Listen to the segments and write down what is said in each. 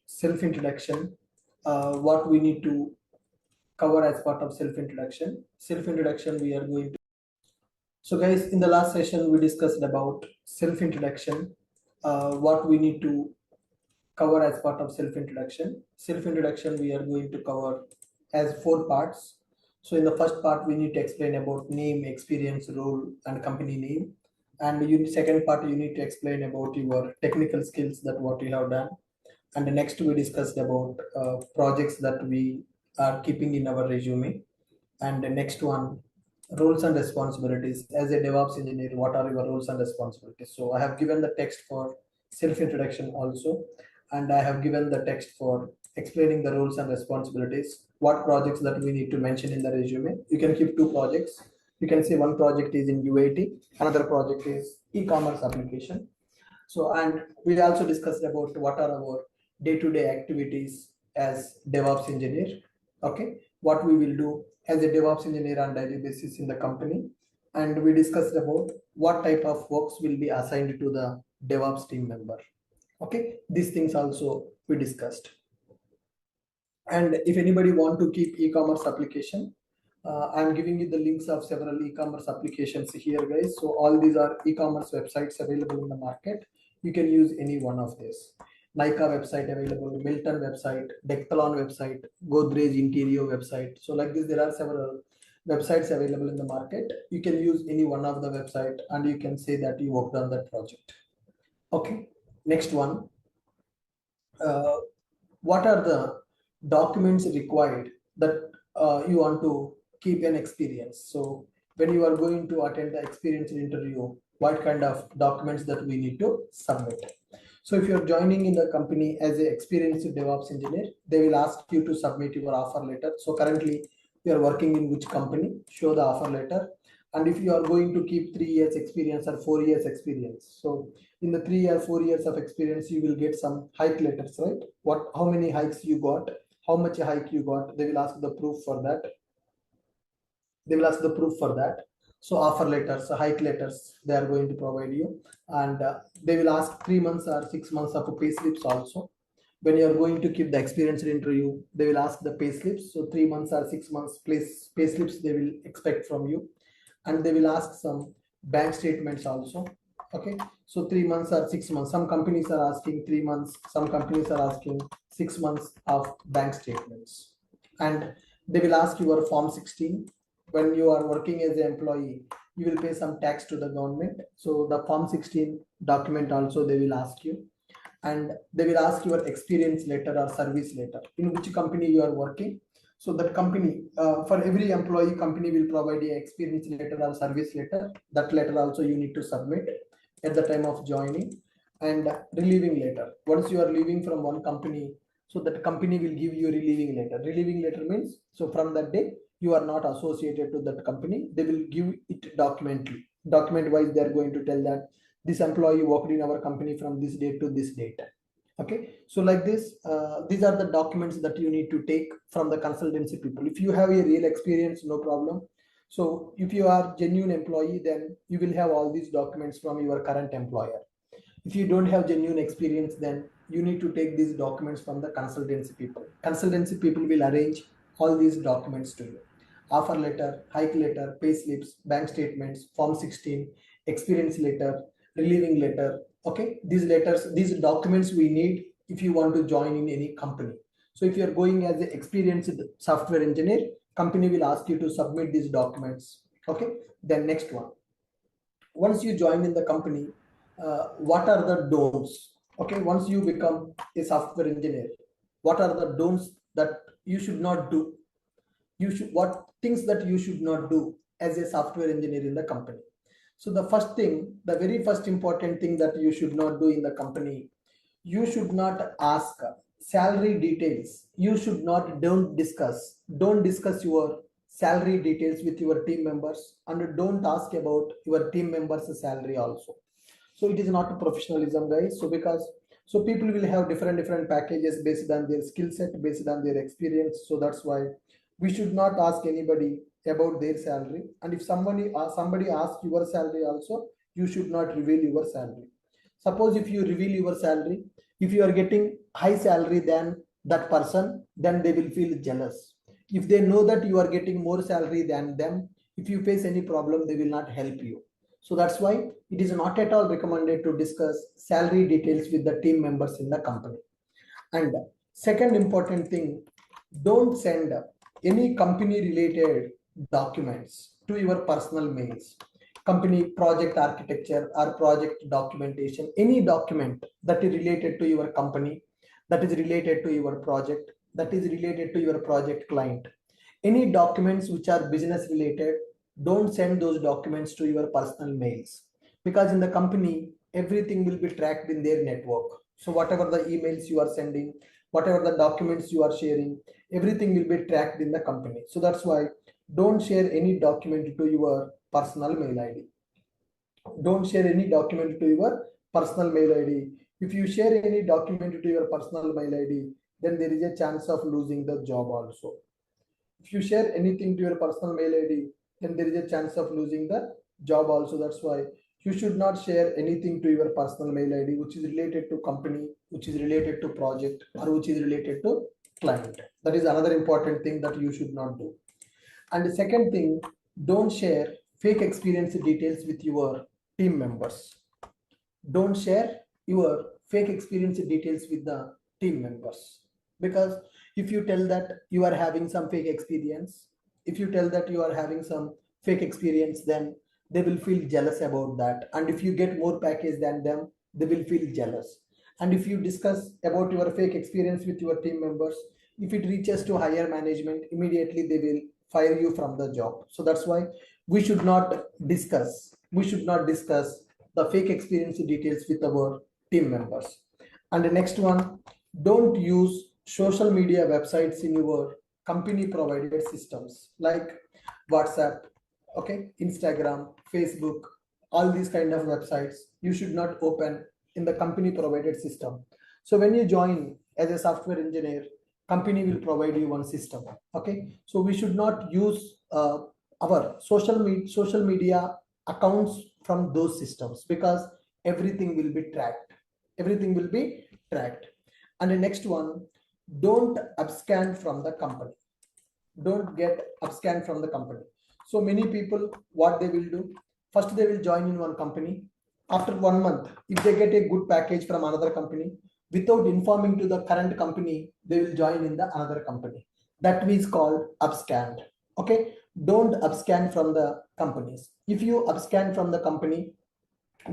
self-introduction, what we need to cover as part of self-introduction. Self-introduction we are going to. So guys, in the last session we discussed about self-introduction, what we need to cover as part of self-introduction. Self-introduction we are going to cover as 4 parts. So in the first part we need to explain about name, experience, role and company name. And second part you need to explain about your technical skills, that what you have done. And the next we discussed about projects that we are keeping in our resume. And the next one, roles and responsibilities. As a DevOps engineer, what are your roles and responsibilities? So I have given the text for self-introduction also, and I have given the text for explaining the roles and responsibilities, what projects that we need to mention in the resume. You can keep 2 projects. You can say one project is in UAT, another project is e-commerce application. So, and we also discussed about what are our day-to-day activities as DevOps engineer. Okay, what we will do as a DevOps engineer on daily basis in the company. And we discussed about what type of works will be assigned to the DevOps team member. Okay, these things also we discussed. And if anybody want to keep e-commerce application, I'm giving you the links of several e-commerce applications here, guys. So all these are e-commerce websites available in the market. You can use any one of these. Nika website available, Milton website, Decathlon website, Godrej Interior website. So like this, there are several websites available in the market. You can use any one of the website and you can say that you worked on that project. Okay, next one. What are the documents required that you want to keep an experience? So when you are going to attend the experience interview, what kind of documents that we need to submit? So if you're joining in the company as an experienced DevOps engineer, they will ask you to submit your offer letter. So currently you are working in which company, show the offer letter. And if you are going to keep 3 years experience or 4 years experience, so in the 3 or 4 years of experience, you will get some hike letters, right? How many hikes you got, how much hike you got, they will ask the proof for that. So offer letters, hike letters, they are going to provide you. And they will ask 3 months or 6 months of pay slips also. When you are going to keep the experience interview, they will ask the pay slips. So 3 months or 6 months pay slips they will expect from you. And they will ask some bank statements also. Okay, so 3 months or 6 months. Some companies are asking 3 months, some companies are asking 6 months of bank statements. And they will ask your Form 16. When you are working as an employee, you will pay some tax to the government. So the Form 16 document also they will ask you. And they will ask your experience letter or service letter, in which company you are working. So that company, for every employee, company will provide a experience letter or service letter. That letter also you need to submit at the time of joining. And relieving letter, once you are leaving from one company, so that company will give you a relieving letter. Relieving letter means, so from that day you are not associated to that company. They will give it document wise. They are going to tell that this employee worked in our company from this date to this date. Okay, so like this, these are the documents that you need to take from the consultancy people. If you have a real experience, no problem. So if you are genuine employee, then you will have all these documents from your current employer. If you don't have genuine experience, then you need to take these documents from the consultancy people. Consultancy people will arrange all these documents to you: offer letter, hike letter, pay slips, bank statements, Form 16, experience letter, relieving letter. Okay, these letters, these documents we need if you want to join in any company. So if you are going as an experienced software engineer, company will ask you to submit these documents. Okay, then next one, once you join in the company, what are the don'ts? Okay, once you become a software engineer, what are the don'ts that you should not do? What things that you should not do as a software engineer in the company? So the first thing, the very first important thing that you should not do in the company, you should not ask salary details. You should not, don't discuss your salary details with your team members, and don't ask about your team members' salary also. So it is not a professionalism, guys. So because, so people will have different packages based on their skill set, based on their experience. So that's why we should not ask anybody about their salary. And if somebody asks your salary also, you should not reveal your salary. Suppose if you reveal your salary, if you are getting high salary than that person, then they will feel jealous. If they know that you are getting more salary than them, if you face any problem, they will not help you. So that's why it is not at all recommended to discuss salary details with the team members in the company. And second important thing, don't send any company related documents to your personal mails. Company project architecture or project documentation, any document that is related to your company, that is related to your project, that is related to your project client. Any documents which are business related, don't send those documents to your personal mails, because in the company, everything will be tracked in their network. So whatever the emails you are sending, whatever the documents you are sharing, everything will be tracked in the company. So that's why don't share any document to your personal mail ID. Don't share any document to your personal mail ID. If you share any document to your personal mail ID, then there is a chance of losing the job also. If you share anything to your personal mail ID, then there is a chance of losing the job also. That's why you should not share anything to your personal mail ID which is related to company, which is related to project, or which is related to client. That is another important thing that you should not do. And the second thing, don't share fake experience details with your team members. Don't share your fake experience details with the team members, because if you tell that you are having some fake experience, if you tell that you are having some fake experience, then they will feel jealous about that. And if you get more package than them, they will feel jealous. And if you discuss about your fake experience with your team members, if it reaches to higher management, immediately they will fire you from the job. So that's why we should not discuss the fake experience details with our team members. And the next one, don't use social media websites in your company provided systems like WhatsApp, okay, Instagram, Facebook, all these kind of websites you should not open in the company provided system. So when you join as a software engineer, company will provide you one system. Okay, so we should not use our social media accounts from those systems, because everything will be tracked. Everything will be tracked. And the next one, don't abscond from the company. Don't get abscond from the company. So many people, what they will do, first they will join in one company. After 1 month, if they get a good package from another company, without informing to the current company, they will join in the another company. That is called abscond. Okay, don't abscond from the companies. If you abscond from the company,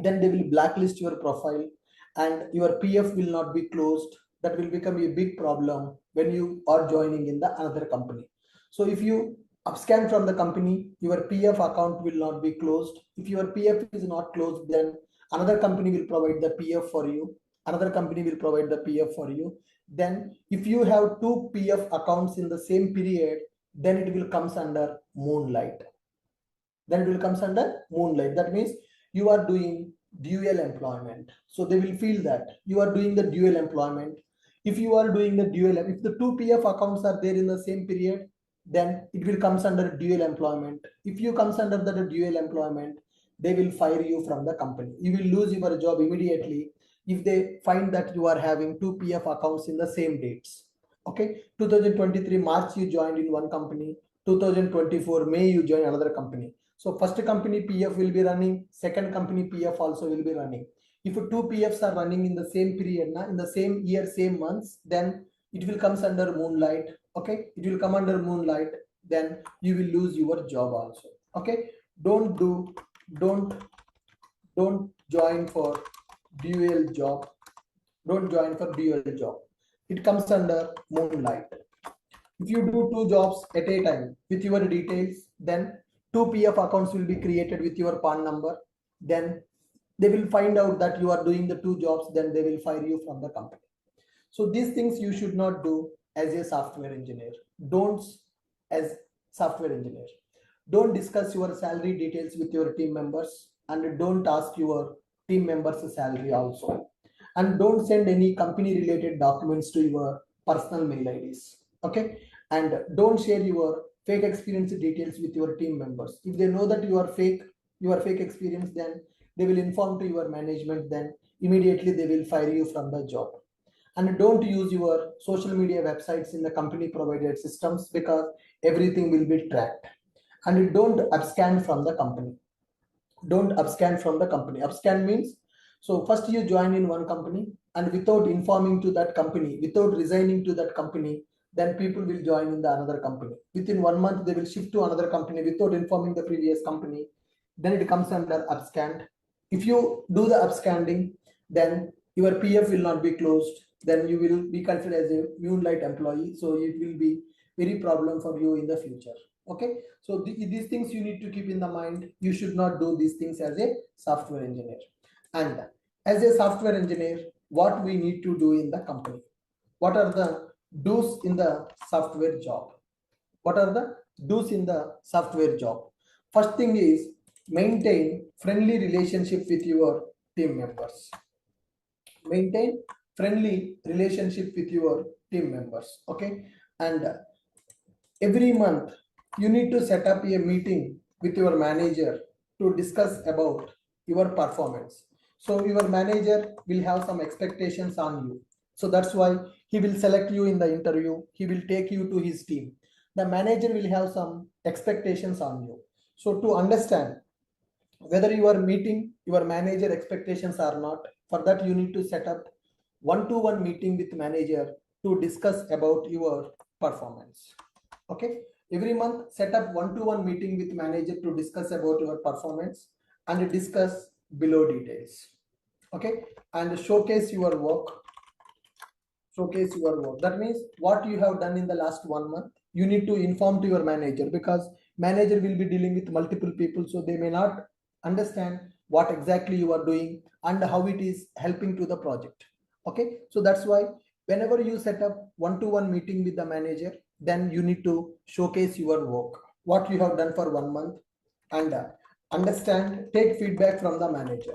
then they will blacklist your profile and your PF will not be closed. That will become a big problem when you are joining in the another company. So if you abscond from the company, your PF account will not be closed. If your PF is not closed, then another company will provide the PF for you. Another company will provide the PF for you. Then if you have two PF accounts in the same period, then it will comes under moonlight. Then it will comes under moonlight. That means you are doing dual employment. So they will feel that you are doing the dual employment. If you are doing the dual, if the two PF accounts are there in the same period, then it will comes under dual employment. If you comes under the dual employment, they will fire you from the company. You will lose your job immediately if they find that you are having two PF accounts in the same dates. Okay, 2023 March you joined in one company, 2024 May you join another company. So first company PF will be running, second company PF also will be running. If two PFs are running in the same period, in the same year, same months, then it will comes under moonlight. Okay, it will come under moonlight. Then you will lose your job also. Okay, don't do, don't, don't join for dual job. Don't join for dual job. It comes under moonlight. If you do two jobs at a time with your details, then two PF accounts will be created with your PAN number. Then they will find out that you are doing the two jobs, then they will fire you from the company. So these things you should not do as a software engineer. Don't, as software engineer, don't discuss your salary details with your team members, and don't ask your team members salary also. And don't send any company related documents to your personal mail IDs. Okay, and don't share your fake experience details with your team members. If they know that you are fake, your fake experience, then they will inform to your management, then immediately they will fire you from the job. And don't use your social media websites in the company provided systems, because everything will be tracked. And don't abscond from the company. Don't abscond from the company. Abscond means, so first you join in one company, and without informing to that company, without resigning to that company, then people will join in the another company. Within 1 month they will shift to another company without informing the previous company. Then it comes under abscond. If you do the absconding, then your PF will not be closed, then you will be considered as a moonlight employee, so it will be very problem for you in the future. Okay, so these things you need to keep in the mind. You should not do these things as a software engineer. And as a software engineer, what we need to do in the company? What are the do's in the software job? What are the do's in the software job? First thing is, maintain friendly relationship with your team members. Maintain friendly relationship with your team members. Okay, and every month you need to set up a meeting with your manager to discuss about your performance. So your manager will have some expectations on you, so that's why he will select you in the interview. He will take you to his team. The manager will have some expectations on you. So to understand whether you are meeting your manager expectations or not, for that you need to set up one-to-one meeting with manager to discuss about your performance. Okay, every month set up one-to-one meeting with manager to discuss about your performance and discuss below details. Okay, and showcase your work. Showcase your work. That means what you have done in the last 1 month, you need to inform to your manager, because manager will be dealing with multiple people, so they may not understand what exactly you are doing and how it is helping to the project. Okay, so that's why whenever you set up one-to-one meeting with the manager, then you need to showcase your work, what you have done for 1 month, and understand, take feedback from the manager.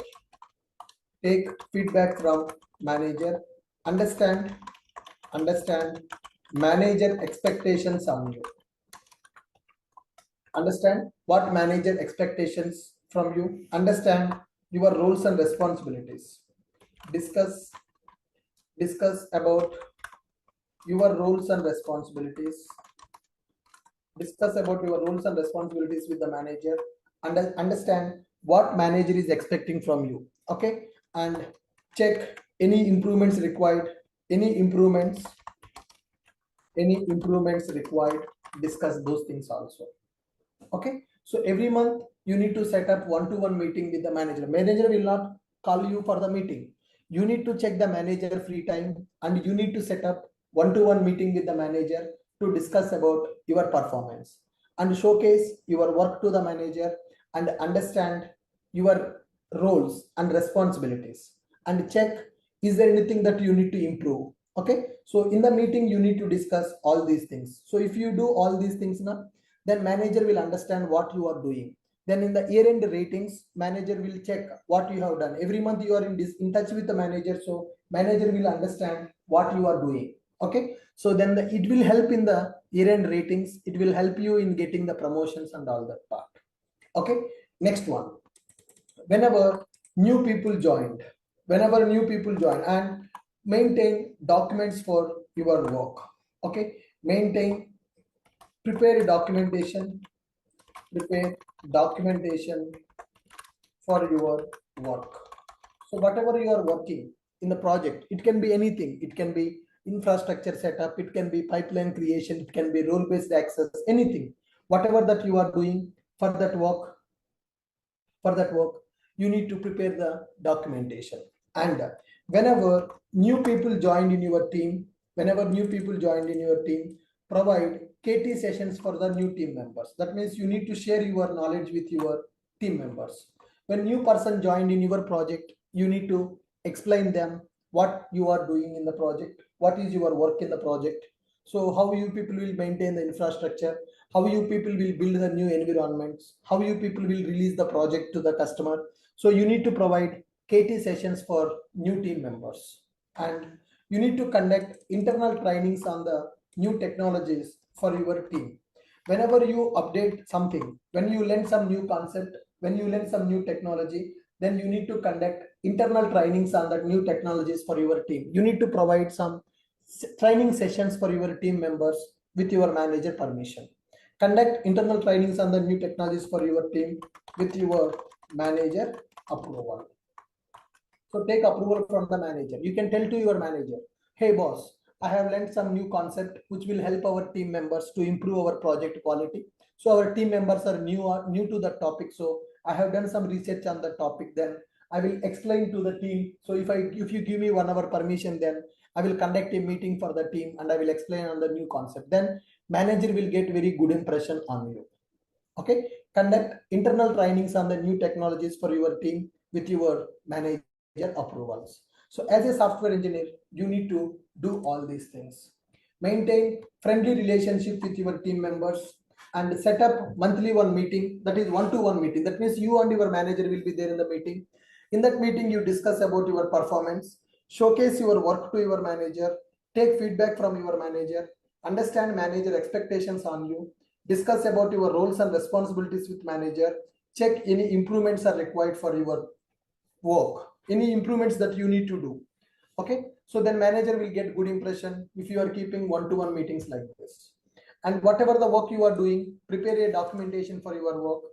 Take feedback from manager. Understand manager expectations on you. Understand what manager expectations from you. Understand your roles and responsibilities. Discuss about your roles and responsibilities. Discuss about your roles and responsibilities with the manager, and understand what manager is expecting from you. Okay, and check any improvements required. Any improvements required, discuss those things also. Okay, so every month you need to set up one-to-one meeting with the manager. Manager will not call you for the meeting. You need to check the manager free time, and you need to set up one-to-one meeting with the manager to discuss about your performance and showcase your work to the manager, and understand your roles and responsibilities, and check, is there anything that you need to improve. Okay, so in the meeting you need to discuss all these things. So if you do all these things now, then manager will understand what you are doing. Then in the year end ratings, manager will check what you have done. Every month you are in touch with the manager, so manager will understand what you are doing. Okay, so then it will help in the year end ratings. It will help you in getting the promotions and all that part. Okay, next one. Whenever new people joined, and maintain documents for your work. Okay, prepare documentation for your work. So whatever you are working in the project, it can be anything. It can be infrastructure setup, it can be pipeline creation, it can be role based access, anything. Whatever that you are doing for that work, you need to prepare the documentation. And whenever new people joined in your team, provide KT sessions for the new team members. That means you need to share your knowledge with your team members. When new person joined in your project, you need to explain them what you are doing in the project, what is your work in the project. So how you people will maintain the infrastructure, how you people will build the new environments, how you people will release the project to the customer. So you need to provide KT sessions for new team members, and you need to conduct internal trainings on the new technologies for your team. Whenever you update something, when you learn some new concept, when you learn some new technology, then you need to conduct internal trainings on the new technologies for your team. You need to provide some training sessions for your team members with your manager permission. Conduct internal trainings on the new technologies for your team with your manager approval. So take approval from the manager. You can tell to your manager, hey boss, I have learned some new concept which will help our team members to improve our project quality. So our team members are new to the topic. So I have done some research on the topic. Then I will explain to the team. So if you give me 1 hour permission, then I will conduct a meeting for the team and I will explain on the new concept. Then manager will get very good impression on you. Okay, conduct internal trainings on the new technologies for your team with your manager approvals. So as a software engineer, you need to do all these things. Maintain friendly relationship with your team members and set up monthly one meeting, that is one-to-one meeting. That means you and your manager will be there in the meeting. In that meeting, you discuss about your performance, showcase your work to your manager, take feedback from your manager, understand manager expectations on you, discuss about your roles and responsibilities with manager, check any improvements are required for your work, any improvements that you need to do. Okay, so then manager will get good impression if you are keeping one-to-one meetings like this. And whatever the work you are doing, prepare a documentation for your work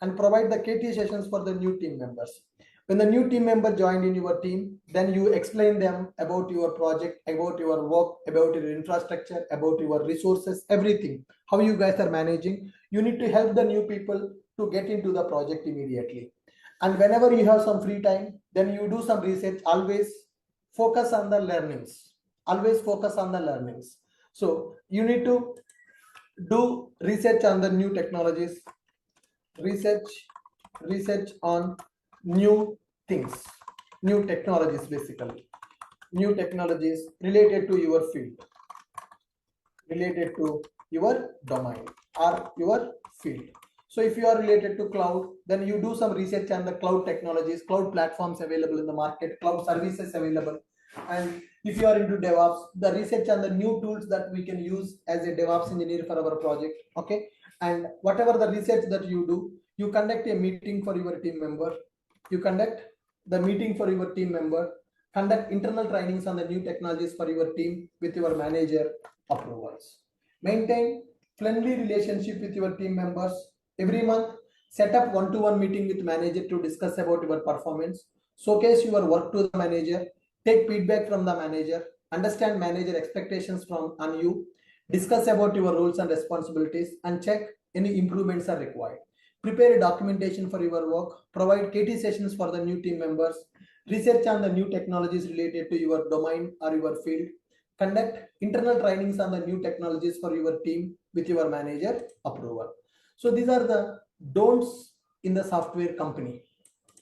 and provide the KT sessions for the new team members. When the new team member joined in your team, then you explain them about your project, about your work, about your infrastructure, about your resources, everything, how you guys are managing. You need to help the new people to get into the project immediately. And whenever you have some free time, then you do some research. Always focus on the learnings. Always focus on the learnings. So you need to do research on the new technologies, research on new things, new technologies, basically new technologies related to your field, related to your domain or your field. So if you are related to cloud, then you do some research on the cloud technologies, cloud platforms available in the market, cloud services available. And if you are into DevOps, the research on the new tools that we can use as a DevOps engineer for our project. Okay, and whatever the research that you do, you conduct a meeting for your team member. You conduct the meeting for your team member, conduct internal trainings on the new technologies for your team with your manager approvals. Maintain friendly relationship with your team members. Every month, set up one-to-one meeting with manager to discuss about your performance. Showcase your work to the manager. Take feedback from the manager. Understand manager expectations from on you. Discuss about your roles and responsibilities and check any improvements are required. Prepare a documentation for your work. Provide KT sessions for the new team members. Research on the new technologies related to your domain or your field. Conduct internal trainings on the new technologies for your team with your manager approval. So these are the don'ts in the software company.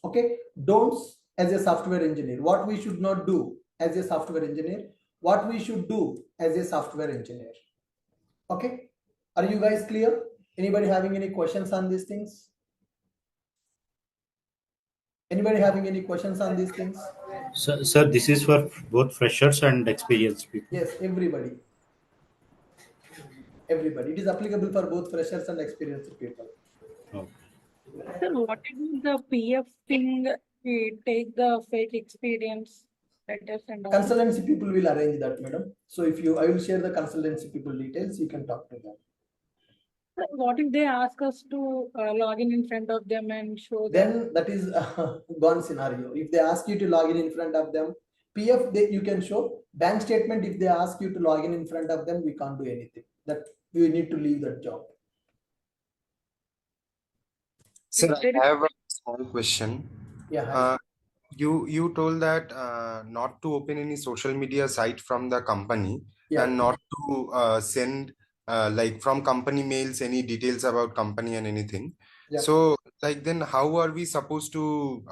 Okay, don'ts as a software engineer. What we should not do as a software engineer, what we should do as a software engineer. Okay, are you guys clear? Anybody having any questions on these things? Anybody having any questions on these things? Sir, this is for both freshers and experienced people. Yes, everybody. Everybody. It is applicable for both freshers and experienced people. Oh. Sir, what is the PF thing? We take the fake experience letters and all. Consultancy people will arrange that, madam. So if you, I will share the consultancy people details. You can talk to them. Sir, what if they ask us to log in front of them and show them? Then that is a gone scenario. If they ask you to log in front of them, PF you can show. Bank statement, if they ask you to log in front of them, we can't do anything. That we need to leave that job. Sir, I have a small question. Yeah. You told that not to open any social media site from the company and not to send like from company mails any details about company and anything. Yeah. So like then how are we supposed to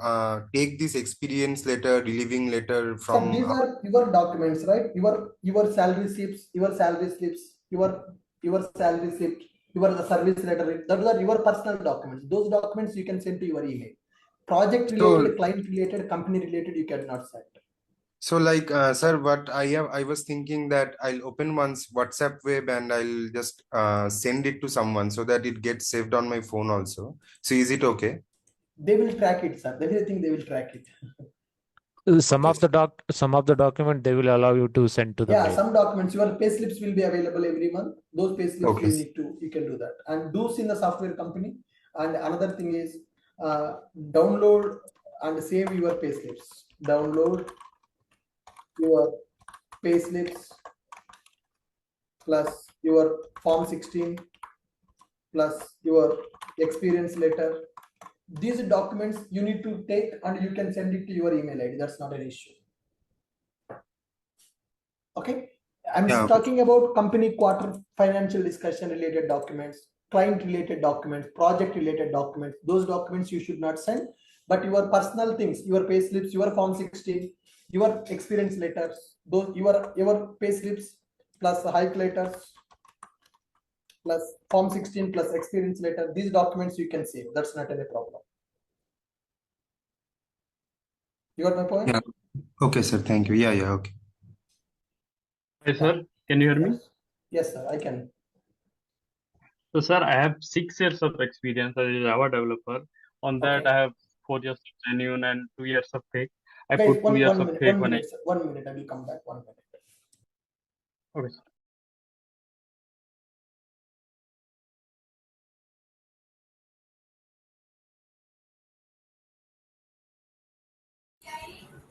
take this experience letter, relieving letter from? So these are your documents, right? Your salary slips, your salary slips, your salary slip, your service letter. Those are your personal documents. Those documents you can send to your email. Project related, client related, company related, you cannot send. So like, sir, what I was thinking that I'll open one's WhatsApp web and I'll just send it to someone so that it gets saved on my phone also. So is it okay? They will track it, sir. Everything they will track it. Some of the document they will allow you to send to the Yeah, mail. some documents, your payslips will be available every month. Those payslips Okay. you can do that. And do's in the software company. And another thing is download and save your payslips. Download your payslips plus your form 16 plus your experience letter. These documents you need to take and you can send it to your email ID. That's not an issue. Okay. I'm Yeah. talking about company quarter financial discussion related documents, client related documents, project related documents. Those documents you should not send, but your personal things, your pay slips, your form 16, your experience letters, those your pay slips plus the hike letters plus form 16 plus experience letter, these documents you can save. That's not any problem. You got my point? Yeah. Okay, sir. Thank you. Yeah. Okay. Hi, sir. Can you hear me? Yes. Yes, sir, I can. So, sir, I have 6 years of experience as a Java developer. On that, Okay. I have 4 years of genuine and 2 years of fake. I Guys, put 2 years of fake when I. sir. 1 minute. I will come back. 1 minute. Okay, sir.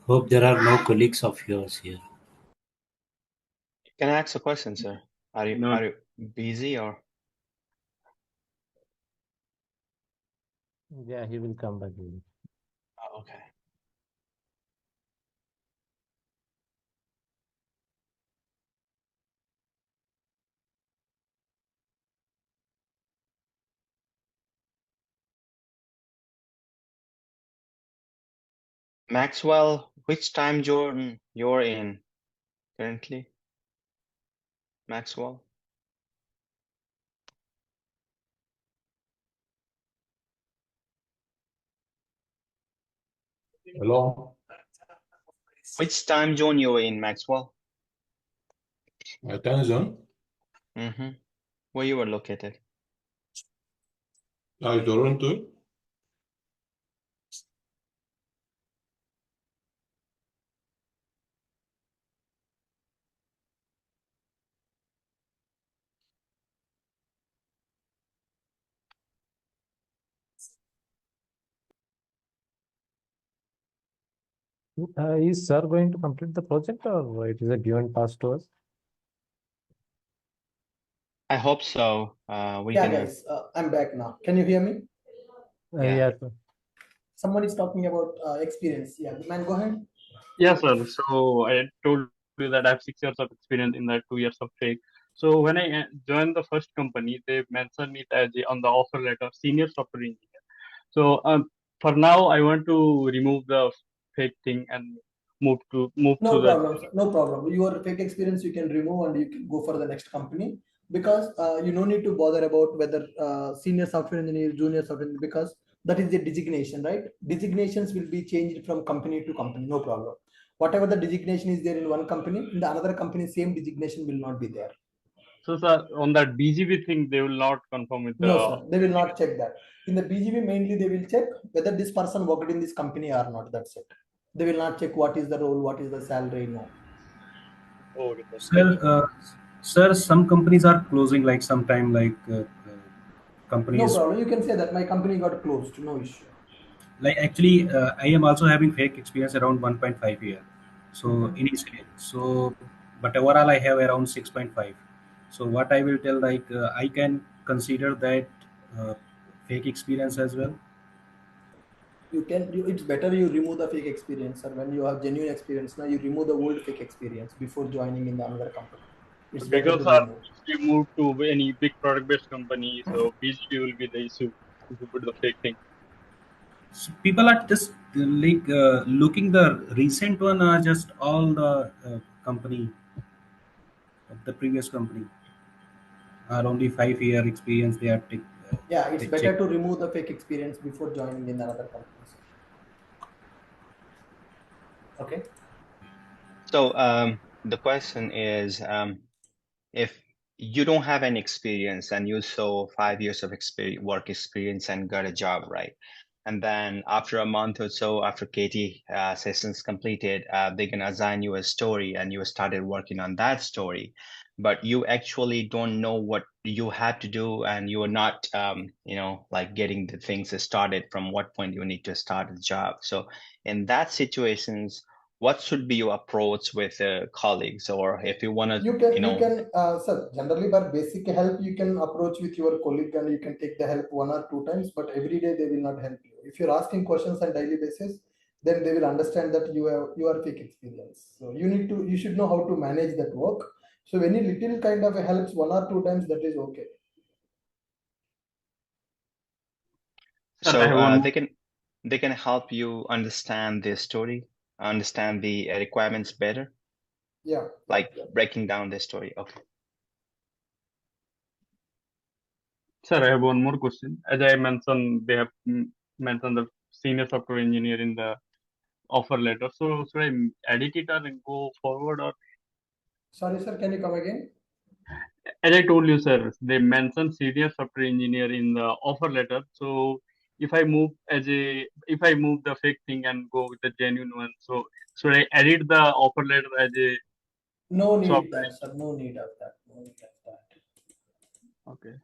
Hope there are no colleagues of yours here. Can I ask a question, sir? Are No. you busy or? Yeah, he will come back. Oh, okay. Maxwell, which time zone you're in currently? Maxwell? Hello, Which time zone you're in, Maxwell? time zone. Mm-hmm. Where you were located? Toronto. Is sir going to complete the project or it is a given task to us? I hope so. We Yeah, can. guys, I'm back now. Can you hear me? Yeah. Yeah, sir. Someone is talking about experience. Yeah, man, go ahead. Yeah, sir. So I told you that I have 6 years of experience in that 2 years of fake. So when I joined the first company, they mentioned it as on the offer letter, senior software engineer. So for now, I want to remove the fake thing and move to No that. problem, sir. No problem. Your fake experience you can remove and you can go for the next company because you no need to bother about whether senior software engineer, junior software engineer, because that is the designation, right? Designations will be changed from company to company, no problem. Whatever the designation is there in one company, in the another company, same designation will not be there. So, sir, on that BGB thing, they will not confirm with No, the. sir, they will not check that. In the BGB, mainly they will check whether this person worked in this company or not. That's it. They will not check what is the role, what is the salary. No. Oh, okay, sir. Sir, Thank you. sir, some companies are closing like sometime No companies problem. You can say that my company got closed. No issue. like actually I am also having fake experience around 1.5 year. So Mhm. initially, so but overall I have around 6.5. So what I will tell like I can consider that fake experience as well. It's better you remove the fake experience, or when you have genuine experience now, you remove the old fake experience before joining in the another company. It's better to Because remove. if you move to any big product-based company, so BGP will be the issue if you put the fake thing. So people are just like looking the recent one are just all the company the previous company are only 5 year experience they are Yeah, it's they better check. to remove the fake experience before joining in another company. Okay. So the question is, if you don't have any experience and you saw 5 years of work experience and got a job, right? and then after a month or so, after KT sessions completed, they can assign you a story, and you started working on that story. But you actually don't know what you had to do, and you are not, like getting the things started from what point you need to start the job. So in that situations, what should be your approach with colleagues, or if you want to, You can, sir, generally for basic help, you can approach with your colleague and you can take the help 1 or 2 times, but every day they will not help you. If you're asking questions on daily basis, then they will understand that you are fake experience. So you should know how to manage that work. So any little kind of helps 1 or 2 times, that is okay. Sir, I have one So more. they can help you understand the story, understand the requirements better, Yeah. like breaking down the story. Okay. Sir, I have one more question. As I mentioned, they have mentioned the senior software engineer in the offer letter. So should I edit it and go forward, or Sorry, sir, can you come again? as I told you, sir, they mentioned senior software engineer in the offer letter. So if I move the fake thing and go with the genuine one, so should I edit the offer letter as a No need software that, sir. No need of that. No need of that. engineer? Okay.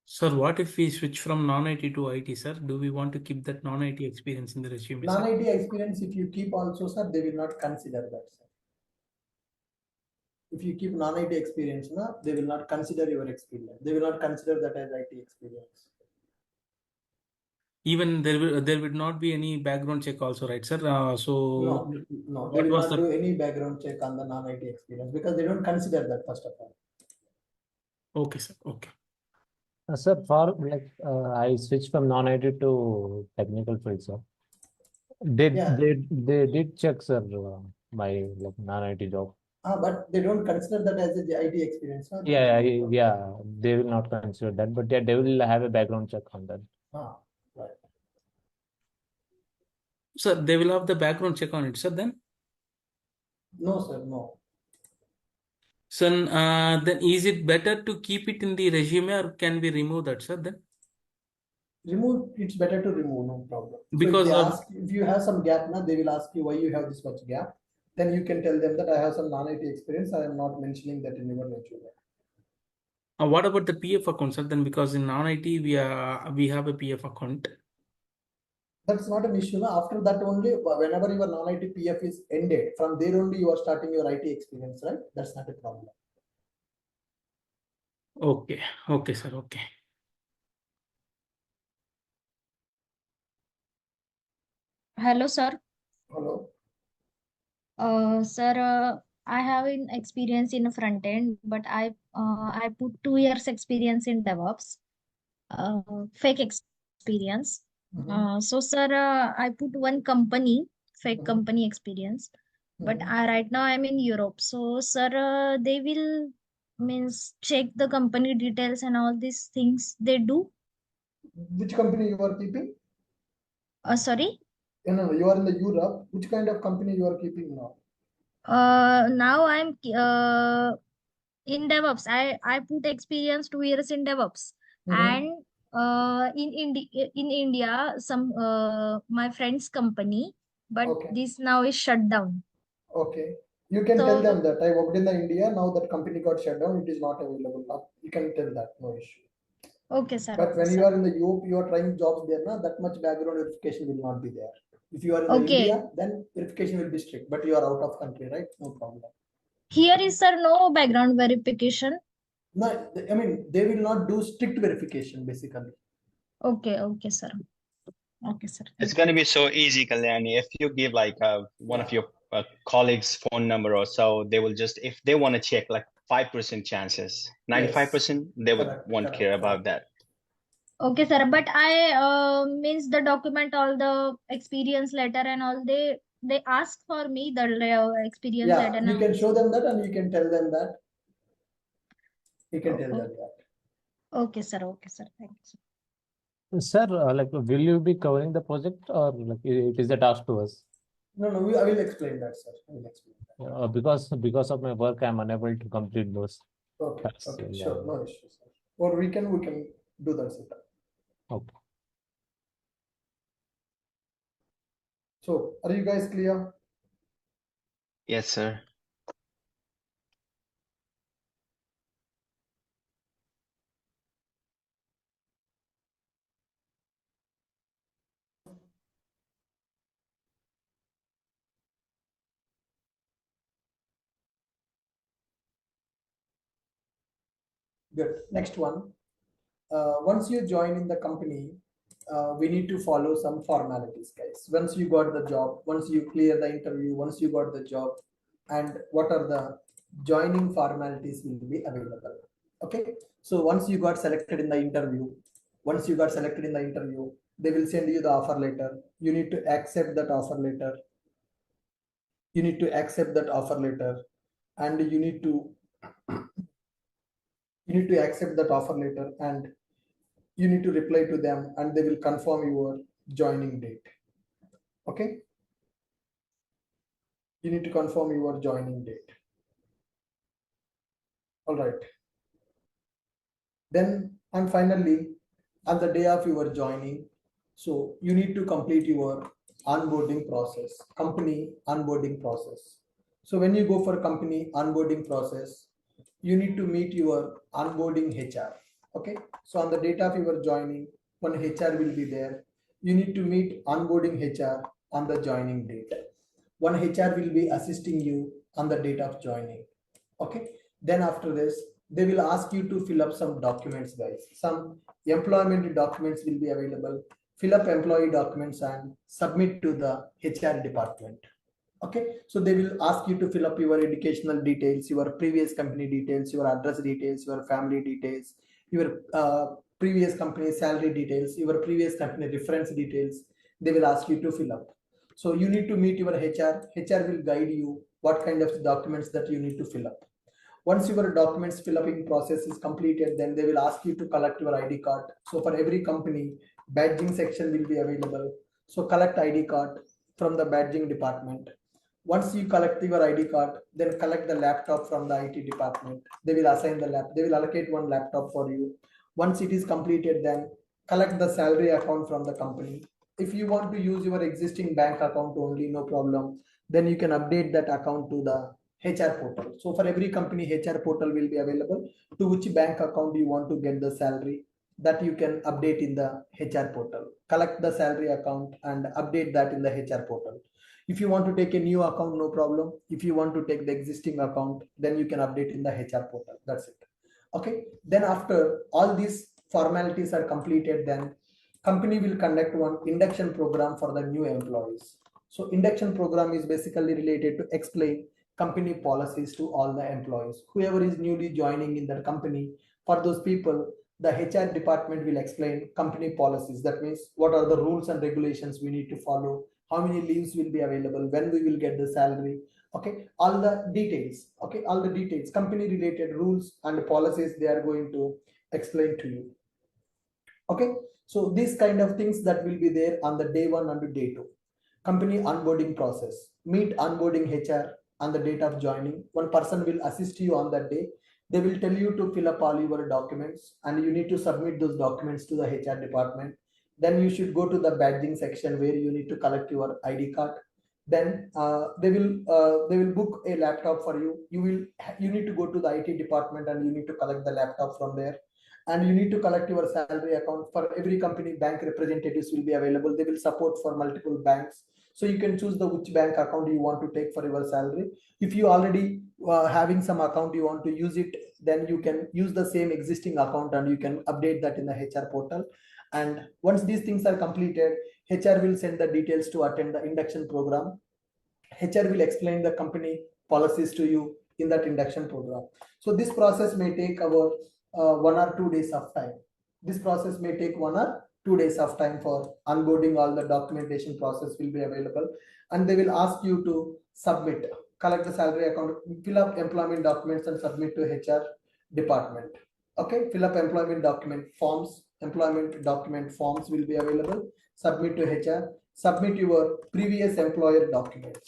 Sir, what if we switch from non-IT to IT, sir? Do we want to keep that non-IT experience in the resume, sir? Non-IT experience, if you keep also, sir, they will not consider that, sir. If you keep non-IT experience, they will not consider your experience. They will not consider that as IT experience. Even there would not be any background check also, right, sir? No, they what will was not do any background check on the non-IT experience because they don't consider that first of all. Okay, sir. Okay. Sir, for like I switched from non-IT to technical field, sir. Yeah. They did check, sir, my like non-IT job. But they don't consider that as a IT experience. Huh? Yeah, they will not consider that, but yeah, they will have a background check on that. Right. Sir, they will have the background check on it, sir, then? No, sir, no. So, then is it better to keep it in the resume, or can we remove that, sir, then? Remove, it's better to remove, no problem. Because so if you have some gap, they will ask you why you have this much gap. Then you can tell them that I have some non-IT experience. I am not mentioning that in your resume. what about the PF account, sir? Then because in non-IT we have a PF account. That's not an issue. After that only, whenever your non-IT PF is ended, from there only you are starting your IT experience, right? That's not a problem. Okay. Okay, sir. Okay. Hello, sir. Hello. Sir, I have an experience in front end, but I put 2 years experience in DevOps, fake experience. So, sir, I put one company, fake company experience, but right now I'm in Europe. So, sir, they will means check the company details and all these things they do. Which company you are keeping? Sorry. No, you are in the Europe. Which kind of company you are keeping now? Now I'm in DevOps. I put experience 2 years in DevOps, and in India some my friend's company, but this now is shut down. Okay. You can tell them that I worked in the India. Now that company got shut down. It is not available now. You can tell that, no issue. Okay, sir. But when you are in the Europe, you are trying jobs there, that much background verification will not be there. If you are in the India, then verification will be strict. But you are out of country, right? No problem. Here is, sir, no background verification. No, I mean they will not do strict verification basically. Okay, sir. Okay, sir. It's going to be so easy, Kalyani. If you give like one of your colleagues' phone number or so, they will just, if they want to check like 5% chances, 95%, they won't care about that. Okay, sir. But I means the document, all the experience letter and all, they ask for me the experience letter. You can show them that and you can tell them that. You can tell them that. Okay, sir. Okay, sir. Thank you. Sir, like, will you be covering the project, or like it is a task to us? No, I will explain that, sir. I will explain that. Because of my work, I'm unable to complete those. Okay, sure, no issues. Or we can do that, sir. Okay. So are you guys clear? Yes, sir. Good. Next one. Once you join in the company, we need to follow some formalities, guys. Once you got the job, once you clear the interview, once you got the job, and what are the joining formalities will be available. Okay. So once you got selected in the interview, they will send you the offer letter. You need to accept that offer letter. And you need to accept that offer letter, and you need to reply to them, and they will confirm your joining date. Okay, you need to confirm your joining date. All right, then, and finally, on the day of your joining, so you need to complete your onboarding process, company onboarding process. So when you go for company onboarding process, you need to meet your onboarding HR. Okay, so on the date of your joining, one HR will be there. You need to meet onboarding HR on the joining date. One HR will be assisting you on the date of joining. Okay, then after this, they will ask you to fill up some documents, guys. Some employment documents will be available. Fill up employee documents and submit to the HR department. Okay, so they will ask you to fill up your educational details, your previous company details, your address details, your family details, your previous company salary details, your previous company reference details. They will ask you to fill up. So you need to meet your HR. HR will guide you what kind of documents that you need to fill up. Once your documents fill upping process is completed, then they will ask you to collect your ID card. So for every company, badging section will be available. So collect ID card from the badging department. Once you collect your ID card, then collect the laptop from the IT department. They will assign the they will allocate one laptop for you. Once it is completed, then collect the salary account from the company. If you want to use your existing bank account only, no problem. Then you can update that account to the HR portal. So for every company, HR portal will be available. To which bank account you want to get the salary, that you can update in the HR portal. Collect the salary account and update that in the HR portal. If you want to take a new account, no problem. If you want to take the existing account, then you can update in the HR portal. That's it. Okay. Then after all these formalities are completed, then company will conduct one induction program for the new employees. So induction program is basically related to explain company policies to all the employees. Whoever is newly joining in the company, for those people, the HR department will explain company policies. That means what are the rules and regulations we need to follow, how many leaves will be available, when we will get the salary. Okay, all the details. Okay, all the details, company related rules and policies, they are going to explain to you. Okay, so these kind of things that will be there on the day 1 and day 2. Company onboarding process. Meet onboarding HR on the date of joining. One person will assist you on that day. They will tell you to fill up all your documents, and you need to submit those documents to the HR department. Then you should go to the badging section where you need to collect your ID card. Then they will book a laptop for you. You need to go to the IT department and you need to collect the laptop from there. And you need to collect your salary account. For every company, bank representatives will be available. They will support for multiple banks. So you can choose the which bank account you want to take for your salary. If you already having some account you want to use it, then you can use the same existing account and you can update that in the HR portal. And once these things are completed, HR will send the details to attend the induction program. HR will explain the company policies to you in that induction program. So this process may take about 1 or 2 days of time. This process may take 1 or 2 days of time for onboarding. All the documentation process will be available, and they will ask you to submit, collect the salary account, fill up employment documents and submit to HR department. Okay, fill up employment document forms. Employment document forms will be available. Submit to HR. Submit your previous employer documents.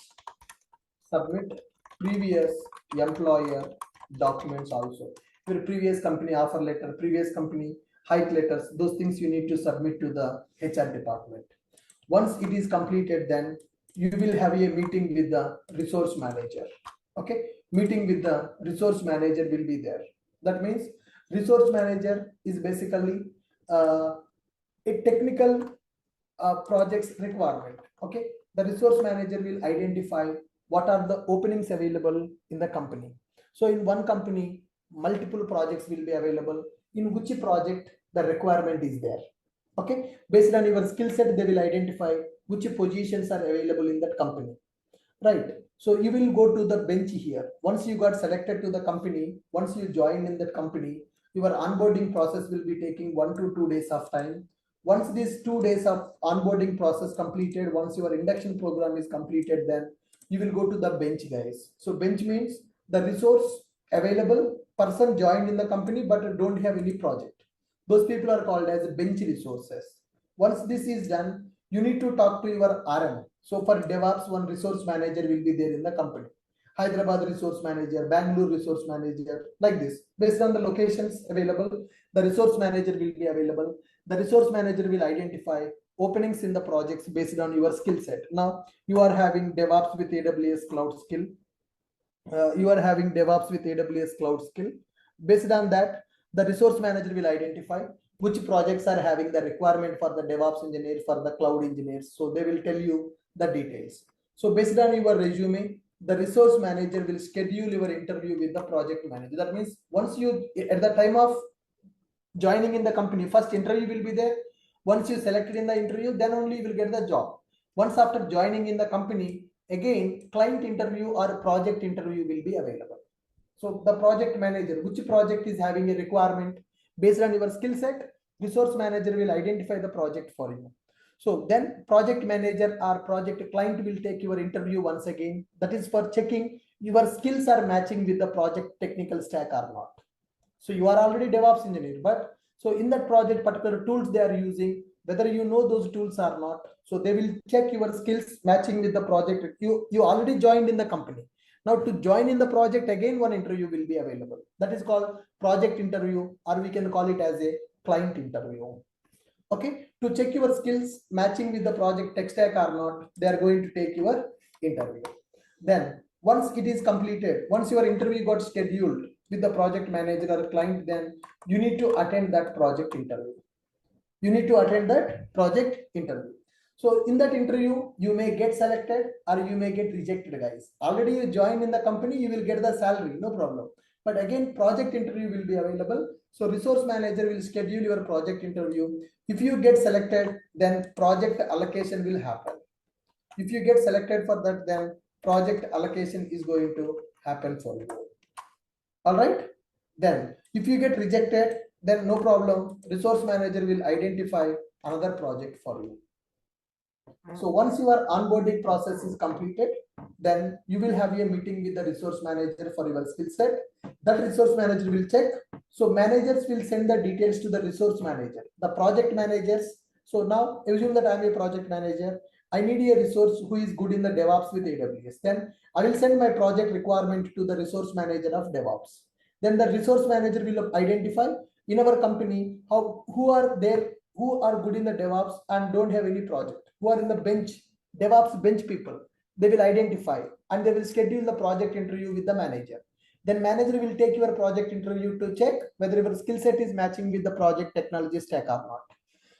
Submit previous employer documents also. Your previous company offer letter, previous company hike letters, those things you need to submit to the HR department. Once it is completed, then you will have a meeting with the resource manager. Okay, meeting with the resource manager will be there. That means resource manager is basically a technical projects requirement. Okay, the resource manager will identify what are the openings available in the company. So in one company, multiple projects will be available. In which project the requirement is there. Okay, based on your skill set, they will identify which positions are available in that company. Right. So you will go to the bench here. Once you got selected to the company, once you join in that company, your onboarding process will be taking 1 to 2 days of time. Once these 2 days of onboarding process completed, once your induction program is completed, then you will go to the bench, guys. So bench means the resource available person joined in the company but don't have any project. Those people are called as bench resources. Once this is done, you need to talk to your RM. So for DevOps, one resource manager will be there in the company. Hyderabad resource manager, Bangalore resource manager, like this. Based on the locations available, the resource manager will be available. The resource manager will identify openings in the projects based on your skill set. Now you are having DevOps with AWS cloud skill. You are having DevOps with AWS cloud skill. Based on that, the resource manager will identify which projects are having the requirement for the DevOps engineer, for the cloud engineers. So they will tell you the details. So based on your resume, the resource manager will schedule your interview with the project manager. That means once you, at the time of joining in the company, first interview will be there. Once you selected in the interview, then only you will get the job. Once after joining in the company, again, client interview or project interview will be available. So the project manager, which project is having a requirement based on your skill set, resource manager will identify the project for you. So then project manager or project client will take your interview once again. That is for checking your skills are matching with the project technical stack or not. So you are already DevOps engineer, but so in that project, particular tools they are using, whether you know those tools or not. So they will check your skills matching with the project. You already joined in the company. Now to join in the project, again, one interview will be available. That is called project interview, or we can call it as a client interview. Okay, to check your skills matching with the project tech stack or not, they are going to take your interview. Then once it is completed, once your interview got scheduled with the project manager or client, then you need to attend that project interview. You need to attend that project interview. So in that interview, you may get selected or you may get rejected, guys. Already you join in the company, you will get the salary, no problem. But again, project interview will be available. So resource manager will schedule your project interview. If you get selected, then project allocation will happen. If you get selected for that, then project allocation is going to happen for you. All right. Then if you get rejected, then no problem. Resource manager will identify another project for you. So once your onboarding process is completed, then you will have a meeting with the resource manager for your skill set. That resource manager will check. So managers will send the details to the resource manager. The project managers. So now assume that I'm a project manager. I need a resource who is good in the DevOps with AWS. Then I will send my project requirement to the resource manager of DevOps. Then the resource manager will identify in our company who are there, who are good in the DevOps and don't have any project, who are in the bench, DevOps bench people. They will identify and they will schedule the project interview with the manager. Then manager will take your project interview to check whether your skill set is matching with the project technology stack or not.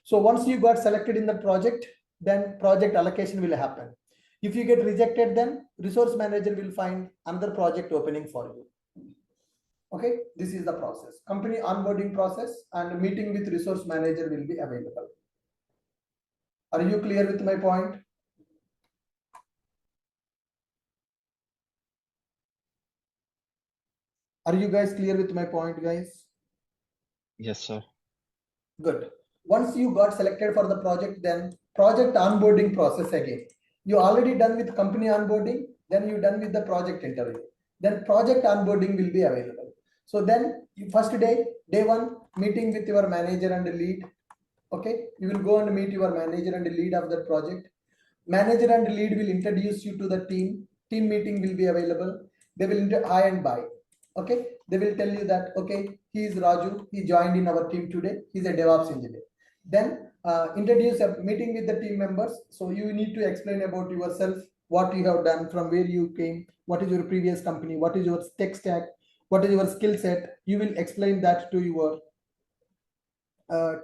So once you got selected in the project, then project allocation will happen. If you get rejected, then resource manager will find another project opening for you. Okay, this is the process. Company onboarding process and meeting with resource manager will be available. Are you clear with my point? Are you guys clear with my point, guys? Yes, sir. Good. Once you got selected for the project, then project onboarding process again. You already done with company onboarding, then you done with the project interview. Then project onboarding will be available. So then first day one, meeting with your manager and lead. Okay, you will go and meet your manager and lead of the project. Manager and lead will introduce you to the team. Team meeting will be available. They will hi and bye. Okay, they will tell you that, okay, he is Raju. He joined in our team today. He's a DevOps engineer. Then introduce a meeting with the team members. So you need to explain about yourself, what you have done, from where you came, what is your previous company, what is your tech stack, what is your skill set. You will explain that to your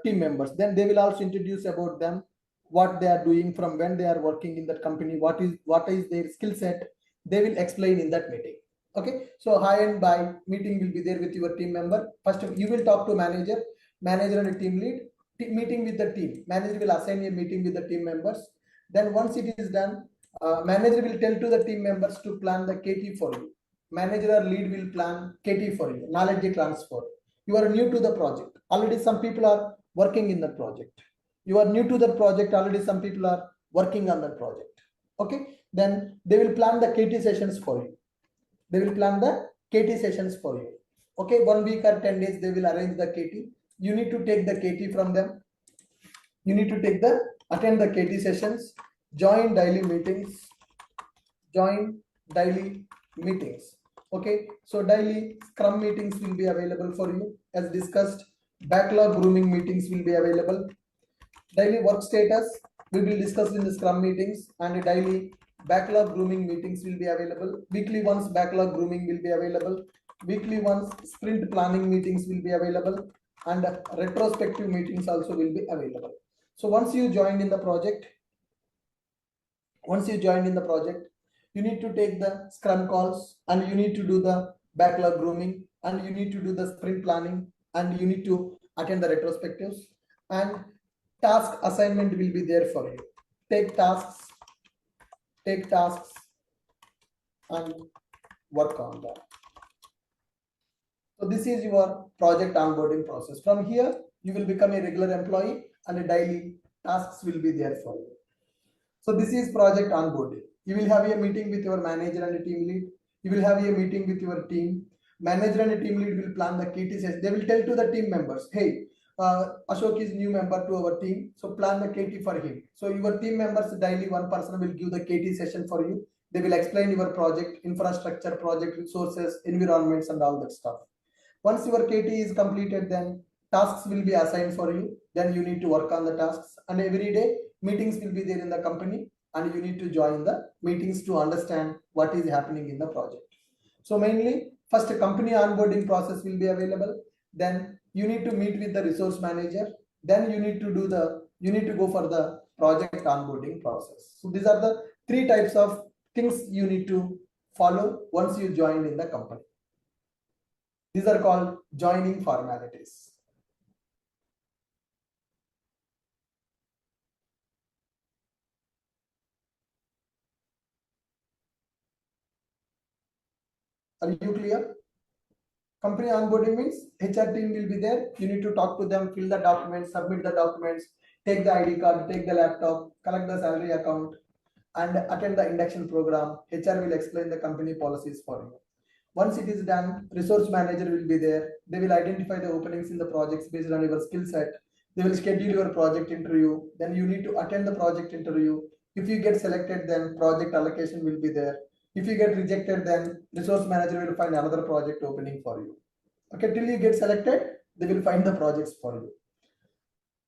team members. Then they will also introduce about them, what they are doing, from when they are working in that company, what is their skill set. They will explain in that meeting. Okay, so hi and bye meeting will be there with your team member. First you will talk to manager and a team lead. Meeting with the team, manager will assign a meeting with the team members. Then once it is done, manager will tell to the team members to plan the KT for you. Manager or lead will plan KT for you, knowledge transfer. You are new to the project, already some people are working in the project. You are new to the project, already some people are working on the project. Okay, then they will plan the KT sessions for you. They will plan the KT sessions for you. Okay, 1 week or 10 days they will arrange the KT. You need to take the KT from them. You need to attend the KT sessions, join daily meetings. Okay, so daily Scrum meetings will be available for you. As discussed, backlog grooming meetings will be available. Daily work status we will discuss in the Scrum meetings, and daily backlog grooming meetings will be available. Weekly once backlog grooming will be available. Weekly once sprint planning meetings will be available, and retrospective meetings also will be available. So once you join in the project, you need to take the Scrum calls, and you need to do the backlog grooming, and you need to do the sprint planning, and you need to attend the retrospectives, and task assignment will be there for you. Take tasks and work on that. So this is your project onboarding process. From here, you will become a regular employee, and daily tasks will be there for you. So this is project onboarding. You will have a meeting with your manager and a team lead. You will have a meeting with your team. Manager and a team lead will plan the KT session. They will tell to the team members, hey, Ashok is new member to our team, so plan the KT for him. So your team members daily, one person will give the KT session for you. They will explain your project, infrastructure, project resources, environments, and all that stuff. Once your KT is completed, then tasks will be assigned for you. Then you need to work on the tasks, and every day meetings will be there in the company, and you need to join the meetings to understand what is happening in the project. So mainly, first a company onboarding process will be available. Then you need to meet with the resource manager. Then you need to go for the project onboarding process. So these are the 3 types of things you need to follow once you join in the company. These are called joining formalities. Are you clear? Company onboarding means HR team will be there. You need to talk to them, fill the documents, submit the documents, take the ID card, take the laptop, collect the salary account, and attend the induction program. HR will explain the company policies for you. Once it is done, resource manager will be there. They will identify the openings in the projects based on your skill set. They will schedule your project interview. Then you need to attend the project interview. If you get selected, then project allocation will be there. If you get rejected, then resource manager will find another project opening for you. Okay, till you get selected, they will find the projects for you.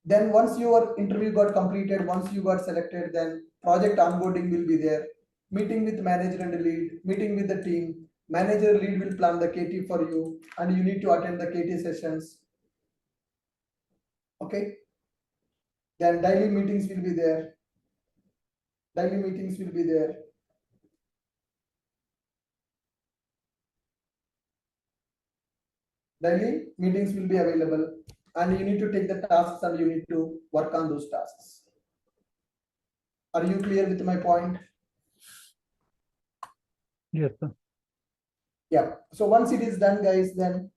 Then once your interview got completed, once you got selected, then project onboarding will be there. Meeting with manager and lead, meeting with the team. Manager lead will plan the KT for you, and you need to attend the KT sessions. Okay. Then daily meetings will be there. Daily meetings will be there. Daily meetings will be available, and you need to take the tasks and you need to work on those tasks. Are you clear with my point? Yes, sir. Yeah. So once it is done, guys, then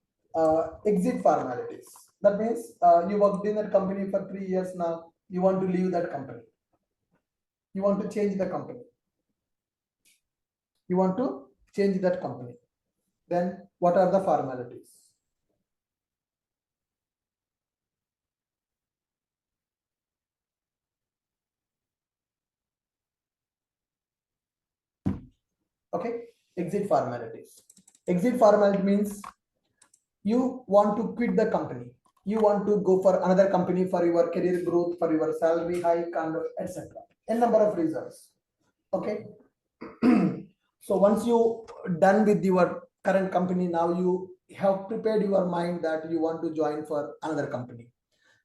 exit formalities. That means you worked in that company for 3 years now. You want to leave that company. You want to change the company. You want to change that company. Then what are the formalities? Okay, exit formalities. Exit formality means you want to quit the company. you want to go for another company for your career growth, for your salary hike, and etc. A number of reasons. Okay. So once you done with your current company, now you have prepared your mind that you want to join for another company.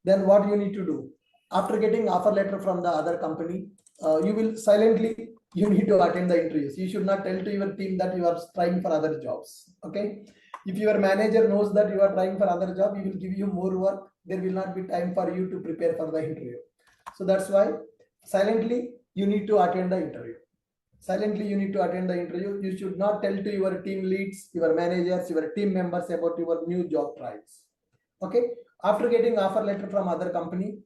Then what you need to do after getting offer letter from the other company, you will silently you need to attend the interviews. You should not tell to your team that you are trying for other jobs. Okay. If your manager knows that you are trying for other job, he will give you more work. There will not be time for you to prepare for the interview. So that's why silently you need to attend the interview. Silently you need to attend the interview. You should not tell to your team leads, your managers, your team members about your new job trials. Okay. After getting offer letter from other company,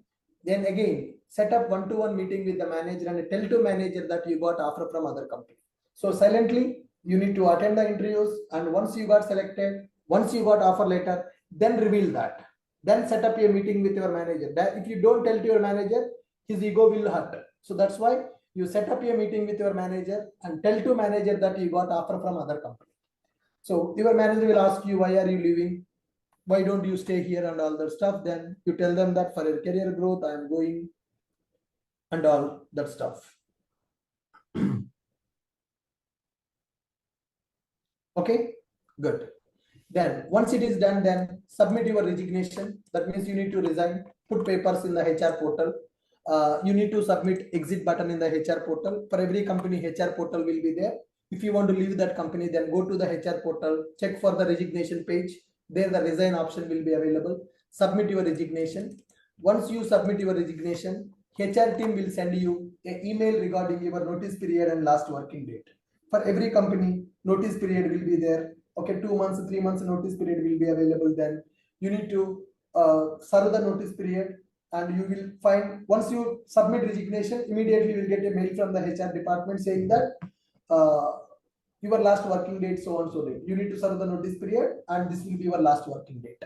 then again set up one-to-one meeting with the manager and tell to manager that you got offer from other company. So silently you need to attend the interviews, and once you got selected, once you got offer letter, then reveal that. Then set up a meeting with your manager. That if you don't tell to your manager, his ego will hurt. So that's why you set up a meeting with your manager and tell to manager that you got offer from other company. So your manager will ask you, why are you leaving? Why don't you stay here and all that stuff? Then you tell them that for your career growth, I am going and all that stuff. Okay, good. Then once it is done, then submit your resignation. That means you need to resign, put papers in the HR portal. You need to submit exit button in the HR portal. For every company, HR portal will be there. If you want to leave that company, then go to the HR portal, check for the resignation page. There the resign option will be available. Submit your resignation. Once you submit your resignation, HR team will send you an email regarding your notice period and last working date. For every company, notice period will be there. Okay, 2 months, 3 months notice period will be available. Then you need to serve the notice period, and you will find once you submit resignation, immediately you will get a mail from the HR department saying that your last working date so and so date. You need to serve the notice period, and this will be your last working date.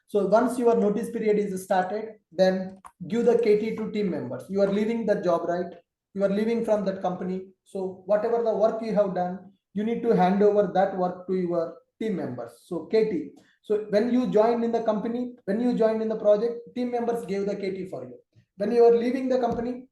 So once your notice period is started, then give the KT to team members. You are leaving the job, right? You are leaving from that company. So whatever the work you have done, you need to hand over that work to your team members. So KT. So when you joined in the company, when you joined in the project, team members gave the KT for you. When you are leaving the company,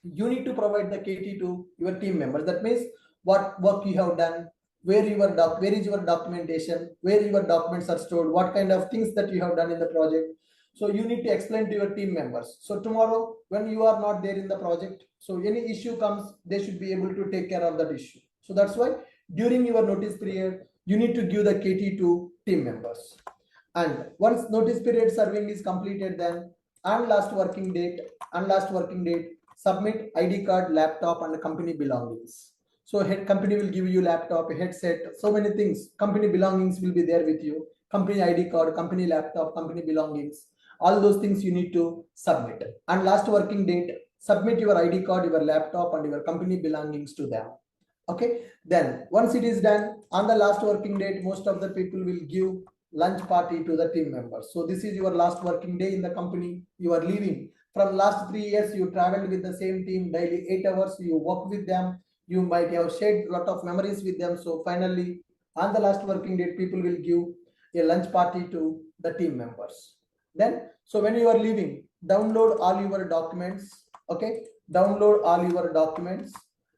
you need to provide the KT to your team members. That means what work you have done, where is your documentation, where your documents are stored, what kind of things that you have done in the project. So you need to explain to your team members. So tomorrow when you are not there in the project, so any issue comes, they should be able to take care of that issue. So that's why during your notice period, you need to give the KT to team members. And once notice period serving is completed, then on last working date, submit ID card, laptop, and company belongings. So company will give you laptop, a headset, so many things. Company belongings will be there with you. Company ID card, company laptop, company belongings. All those things you need to submit. And last working date, submit your ID card, your laptop, and your company belongings to them. Okay. Then once it is done, on the last working date, most of the people will give lunch party to the team members. So this is your last working day in the company. You are leaving. From last 3 years, you traveled with the same team daily 8 hours. You work with them. You might have shared a lot of memories with them. So finally, on the last working date, people will give a lunch party to the team members. Then, so when you are leaving, download all your documents. Okay, download all your documents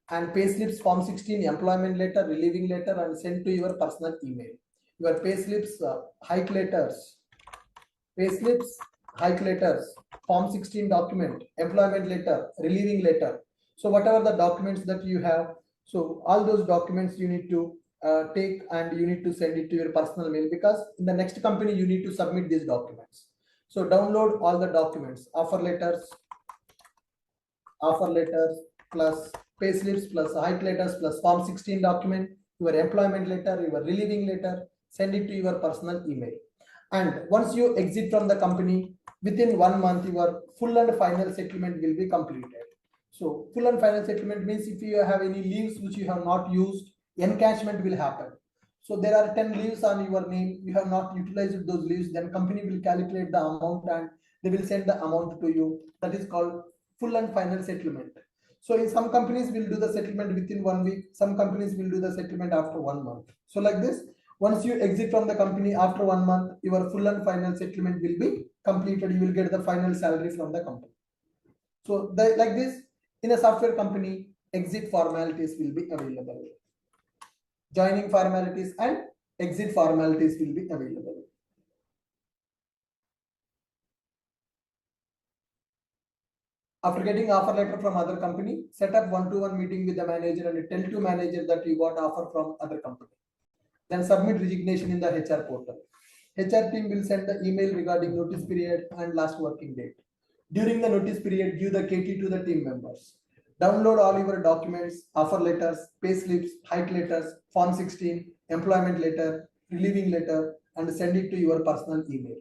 and payslips, Form 16, employment letter, relieving letter, and send to your personal email. Your payslips, hike letters, Form 16 document, employment letter, relieving letter. So whatever the documents that you have, so all those documents you need to take and you need to send it to your personal mail, because in the next company you need to submit these documents. So download all the documents, offer letters plus payslips plus hike letters plus Form 16 document, your employment letter, your relieving letter, send it to your personal email. And once you exit from the company, within 1 month, your full and final settlement will be completed. So full and final settlement means if you have any leaves which you have not used, encashment will happen. So there are 10 leaves on your name, you have not utilized those leaves, then company will calculate the amount and they will send the amount to you. That is called full and final settlement. So in some companies will do the settlement within 1 week, some companies will do the settlement after 1 month. So like this, Once you exit from the company after 1 month, your full and final settlement will be completed. You will get the final salary from the company. So like this, in a software company, exit formalities will be available. Joining formalities and exit formalities will be available. After getting offer letter from other company, set up one-to-one meeting with the manager and tell to manager that you got offer from other company. Then submit resignation in the HR portal. HR team will send the email regarding notice period and last working date. During the notice period, give the KT to the team members. Download all your documents, offer letters, pay slips, hike letters, Form 16, employment letter, relieving letter, and send it to your personal email.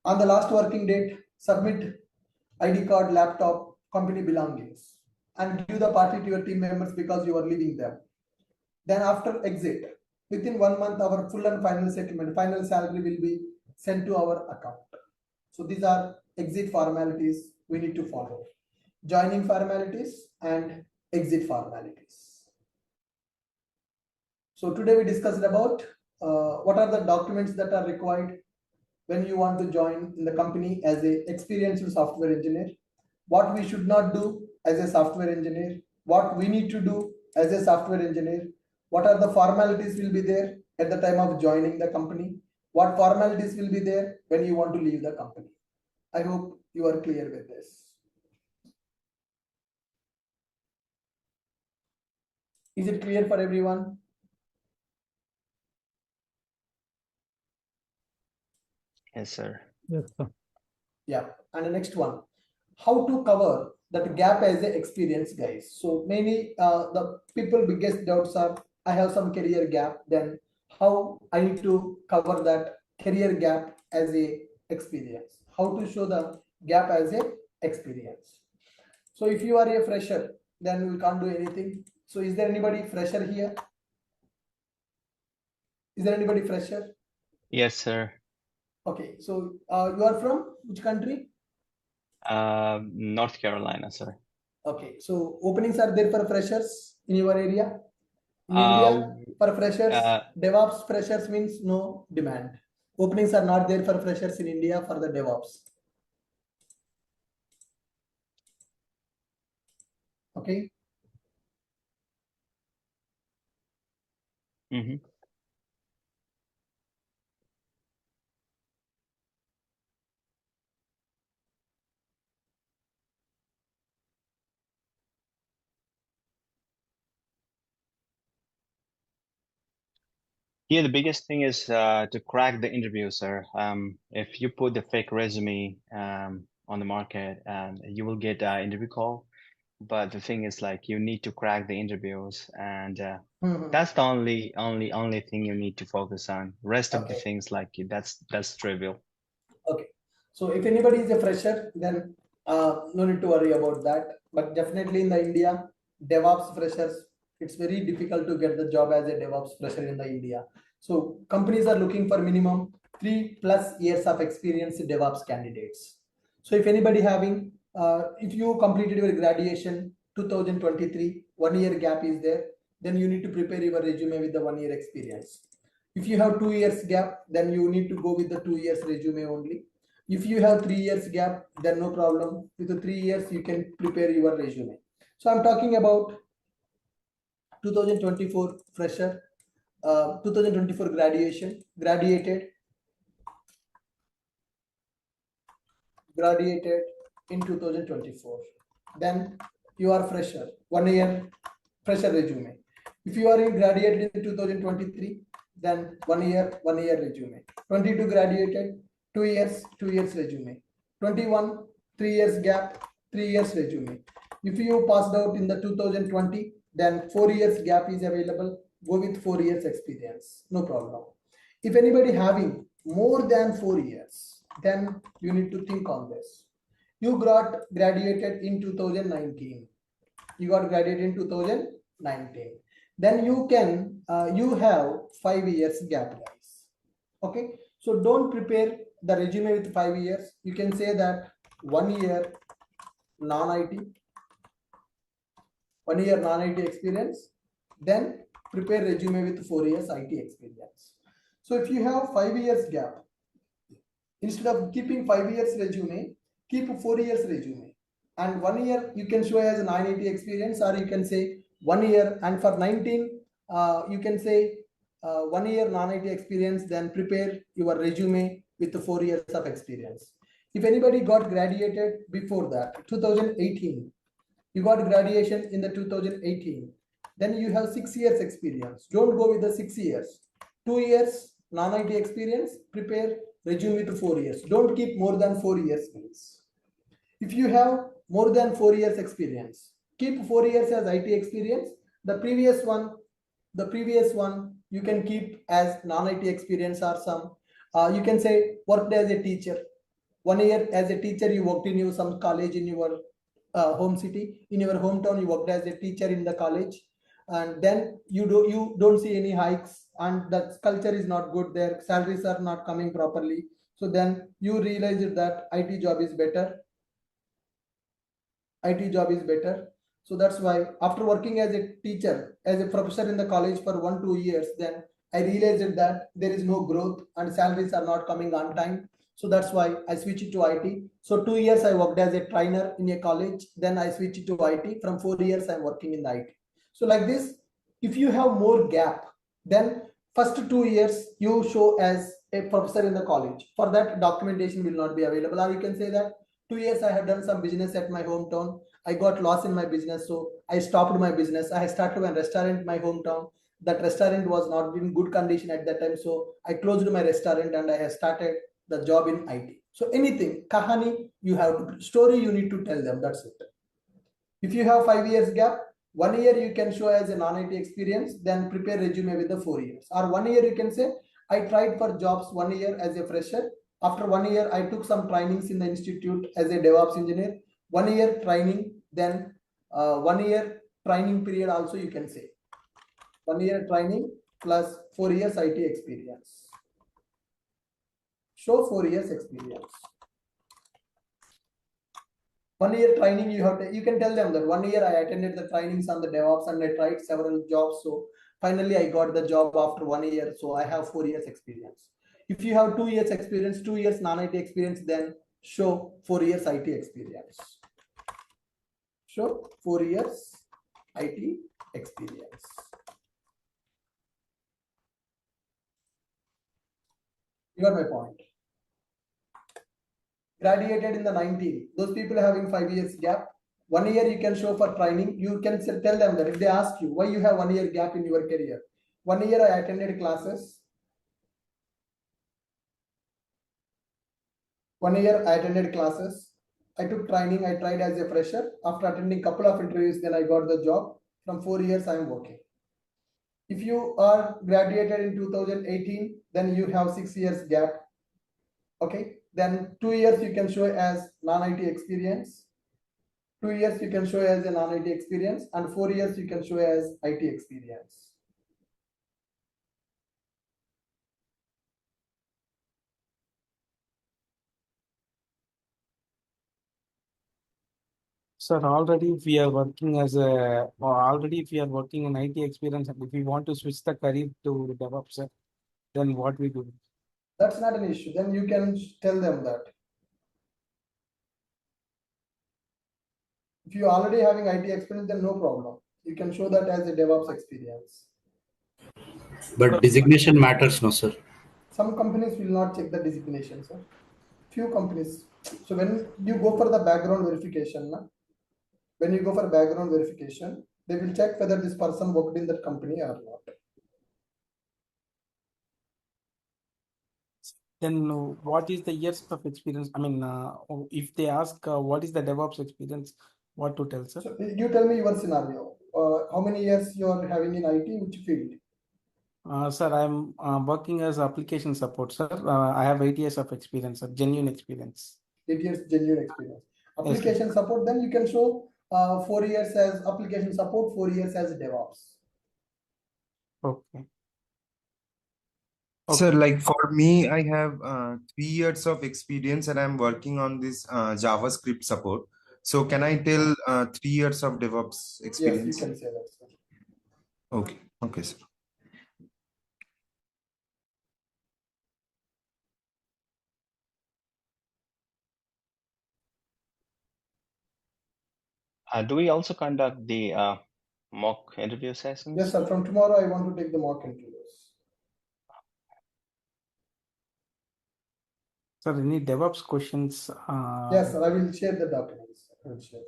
On the last working date, submit ID card, laptop, company belongings, and give the party to your team members because you are leaving them. Then after exit, within 1 month, our full and final settlement, final salary will be sent to our account. So these are exit formalities we need to follow. Joining formalities and exit formalities. So today we discussed about what are the documents that are required when you want to join in the company as an experienced software engineer, what we should not do as a software engineer, what we need to do as a software engineer, what are the formalities will be there at the time of joining the company, what formalities will be there when you want to leave the company. I hope you are clear with this. Is it clear for everyone? Yes, sir. Yes, sir. Yeah, and the next one, how to cover that gap as an experience, guys. So many the people biggest doubts are, I have some career gap, then how I need to cover that career gap as a experience, how to show the gap as a experience. So if you are a fresher, then we can't do anything. So is there anybody fresher here? Is there anybody fresher? Yes, sir. Okay, so you are from which country? North Carolina, sir. Okay, so openings are there for freshers in your area? In Uh, India, for freshers, uh, DevOps freshers means no demand. Openings are not there for freshers in India for the DevOps. Okay. mhm. Yeah, the biggest thing is to crack the interview, sir. If you put the fake resume on the market, you will get an interview call. But the thing is, like, you need to crack the interviews, and that's the only thing you need to focus on. Rest of the Okay. things, like, that's trivial. Okay. So if anybody is a fresher, then no need to worry about that. But definitely in the India, DevOps freshers, it's very difficult to get the job as a DevOps fresher in the India. So companies are looking for minimum 3+ years of experience in DevOps candidates. So if anybody having, if you completed your graduation 2023, 1 year gap is there, then you need to prepare your resume with the 1 year experience. If you have 2 years gap, then you need to go with the 2 years resume only. If you have 3 years gap, then no problem. With the 3 years, you can prepare your resume. So I'm talking about 2024 fresher, 2024 graduated in 2024. Then you are fresher, 1 year fresher resume. If you are graduated in 2023, then 1 year resume. 22 graduated, 2 years resume. 21, 3 years gap, 3 years resume. If you passed out in the 2020, then 4 years gap is available. Go with 4 years experience, no problem. If anybody having more than 4 years, then you need to think on this. You got graduated in 2019. You got graduated in 2019. Then you can, you have 5 years gap, guys. Okay. So don't prepare the resume with 5 years. You can say that 1 year non-IT, 1 year non-IT experience, then prepare resume with 4 years IT experience. So if you have 5 years gap, instead of keeping 5 years resume, keep 4 years resume. And 1 year you can show as a 980 experience, or you can say 1 year. And for 19, you can say 1 year non-IT experience, then prepare your resume with the 4 years of experience. If anybody got graduated before that, 2018, you got graduation in the 2018, then you have 6 years experience. Don't go with the 6 years. 2 years non-IT experience, prepare resume with 4 years. Don't keep more than 4 years, please. If you have more than 4 years experience, keep 4 years as IT experience. The previous one you can keep as non-IT experience, or some you can say worked as a teacher. 1 year as a teacher, you worked in some college in your home city, in your hometown, you worked as a teacher in the college, and then you don't see any hikes, and that culture is not good there, salaries are not coming properly. So then you realize that IT job is better. So that's why after working as a teacher, as a professor in the college for 1-2 years, then I realized that there is no growth and salaries are not coming on time. So that's why I switched to IT. So 2 years I worked as a trainer in a college, then I switched to IT. From 4 years I'm working in the IT. So like this, if you have more gap, then first 2 years you show as a professor in the college. For that, documentation will not be available. Or you can say that 2 years I have done some business at my hometown. I got lost in my business, so I stopped my business. I started a restaurant in my hometown. That restaurant was not in good condition at that time, so I closed my restaurant and I have started the job in IT. So anything, kahani, you have story, you need to tell them. That's it. If you have 5 years gap, 1 year you can show as a non-IT experience, then prepare resume with the 4 years. Or 1 year you can say, I tried for jobs 1 year as a fresher. After 1 year, I took some trainings in the institute as a DevOps engineer. 1 year training, then 1 year training period also you can say. 1 year training plus 4 years IT experience. Show 4 years experience. 1 year training you can tell them that 1 year I attended the trainings on the DevOps and I tried several jobs. So finally I got the job after 1 year. So I have 4 years experience. If you have 2 years experience, 2 years non-IT experience, then show 4 years IT experience. Show 4 years IT experience. You got my point. Graduated in the 19, those people having 5 years gap, 1 year you can show for training. You can tell them that if they ask you why you have 1 year gap in your career, 1 year I attended classes. 1 year I attended classes. I took training. I tried as a fresher. After attending couple of interviews, then I got the job. From 4 years I am working. If you are graduated in 2018, then you have 6 years gap. Okay. Then 2 years you can show as non-IT experience. 2 years you can show as a non-IT experience, and 4 years you can show as IT experience. Sir, already if we are working as a, or already if we are working in IT experience, and if we want to switch the career to DevOps, sir, then what we do? That's not an issue. Then you can tell them that. If you're already having IT experience, then no problem. You can show that as a DevOps experience. But designation matters, no, sir. Some companies will not check the designation, sir. Few companies. So when you go for the background verification, they will check whether this person worked in that company or not. Then what is the years of experience? I mean, if they ask what is the DevOps experience, what to tell, sir? So you tell me your scenario. How many years you are having in IT, which field? Sir, I'm working as application support, sir. I have 8 years of experience, sir, genuine experience. 8 years genuine experience. Yes, Application support, then you can show 4 years as application support, 4 years as DevOps. Okay. Sir, like for me, I have 3 years of experience and I'm working on this JavaScript support. So can I tell 3 years of DevOps experience? Yes, you can say that, sir. Okay, okay, sir. Do we also conduct the mock interview sessions? Yes, sir. From tomorrow, I want to take the mock interviews. Sir, any DevOps questions? Yes, sir. I will share the documents. I will share.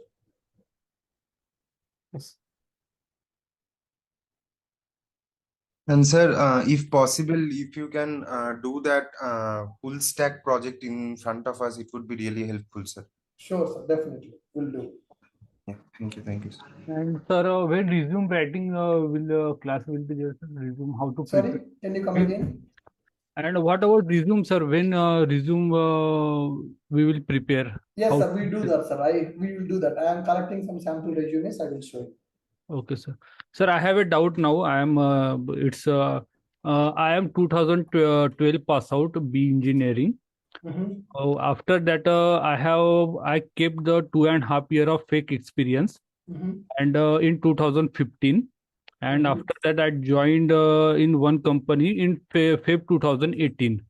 Yes. And sir, if possible, if you can do that full stack project in front of us, it would be really helpful, sir. Sure, sir. Definitely. Will do. Yeah, thank you, sir. And sir, when resume writing will the class will be there, sir? Resume how to Sorry, prepare. can you come again? And what about resume, sir? When resume we will prepare? Yes, How sir. to We do prepare? that, sir. We will do that. I am collecting some sample resumes. I will show you. Okay, sir. Sir, I have a doubt now. I am I am 2012 pass out B engineering. Mhm. After that, I kept the 2.5 year of fake experience, Mhm. and in 2015, and Mhm. after that I joined in one company in Feb 2018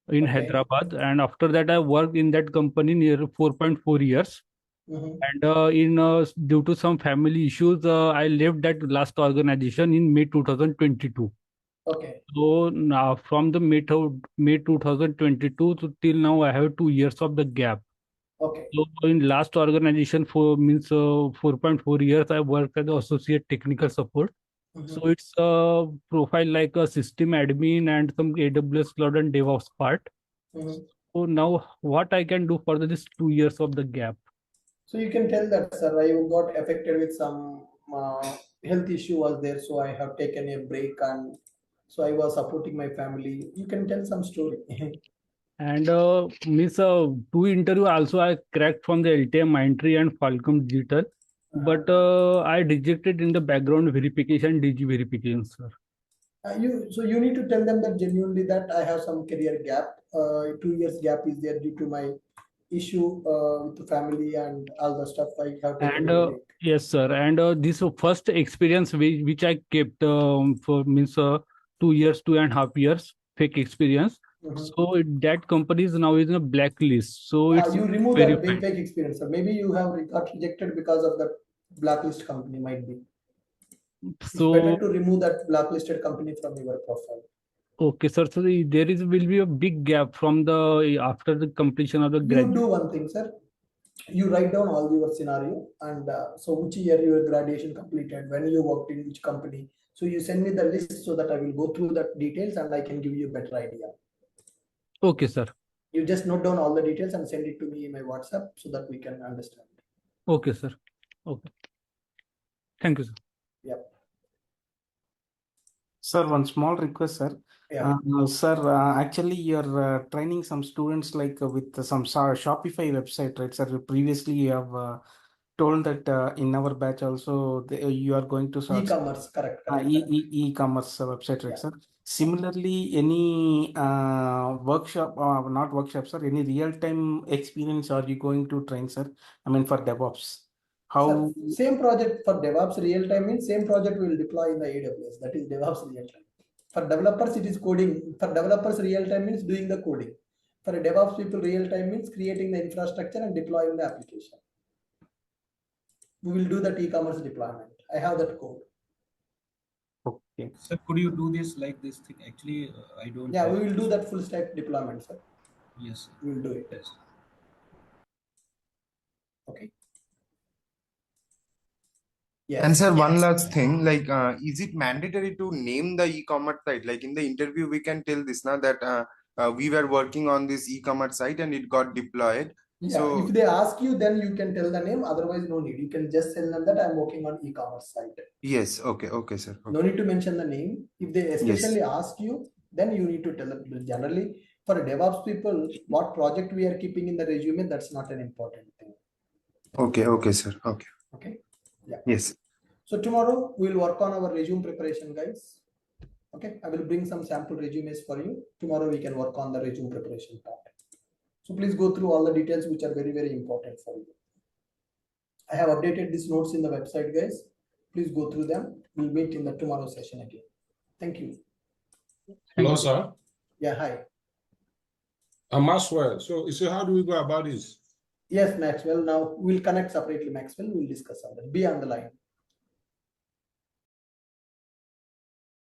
in Okay. Hyderabad, and after that I worked in that company near 4.4 years. Mhm. And due to some family issues, I left that last organization in May 2022. Okay. So now from the May 2022 to till now, I have 2 years of the gap. Okay. So in last organization for means 4.4 years, I worked as associate technical support. So Mhm. it's a profile like a system admin and some AWS cloud and DevOps part. Mhm. So now what I can do for this 2 years of the gap? So you can tell that, sir, I got affected with some health issue was there, so I have taken a break, and so I was supporting my family. You can tell some story. And means two interview also I cracked from the LTI Mindtree and Falcon Digital, but I rejected in the background verification, DG verification, sir. You need to tell them that genuinely that I have some career gap. 2 years gap is there due to my issue with the family and all the stuff. I have taken And a break. yes, sir. And this first experience which I kept for means 2 years, 2.5 years fake experience. Mhm. So that company is now in a blacklist. So it's You remove that big verified. fake experience. Or maybe you have got rejected because of that blacklist company, might be. It's better So to remove that blacklisted company from your profile. okay, sir. So there is will be a big gap from the after the completion of the You graduate. do one thing, sir. You write down all your scenario and so which year your graduation completed, when you worked in which company. So you send me the list so that I will go through that details and I can give you a better idea. Okay, sir. You just note down all the details and send it to me in my WhatsApp so that we can understand. Okay, sir. Okay. Thank you, sir. Yep. Sir, one small request, sir. Yeah. Sir, actually, you're training some students like with some Shopify website, right, sir? Previously, you have told that in our batch also you are going to start E-commerce, correct. e-commerce website, right, sir? Similarly, any workshop, not workshop, sir, any real-time experience are you going to train, sir? I mean, for DevOps. How? Sir, same project for DevOps real time means same project we will deploy in the AWS. That is DevOps real time. For developers, it is coding. For developers, real time means doing the coding. For a DevOps people, real time means creating the infrastructure and deploying the application. We will do that e-commerce deployment. I have that code. Okay. Sir, could you do this like this thing? Actually, I don't. Yeah, we will do that full stack deployment, sir. Yes, sir. We will do it. Yes. Okay. And sir, one last thing, like, is it mandatory to name the e-commerce site? Like in the interview, we can tell this now that we were working on this e-commerce site and it got deployed. Yeah, So if they ask you, then you can tell the name. Otherwise, no need. You can just tell them that I'm working on e-commerce site. yes, okay, sir. No need to mention the name. If they especially ask you, then you need to tell them. Generally, for DevOps people, what project we are keeping in the resume, that's not an important thing. Okay, sir. Okay. Okay. Yeah. Yes. So tomorrow we'll work on our resume preparation, guys. Okay. I will bring some sample resumes for you. Tomorrow we can work on the resume preparation part. So please go through all the details which are very, very important for you. I have updated these notes in the website, guys. Please go through them. We'll meet in the tomorrow session again. Thank you. Hello, sir. Yeah, hi. I'm Maxwell. So how do we go about this? Yes, Maxwell. Now we'll connect separately, Maxwell. We'll discuss on that. Be on the line.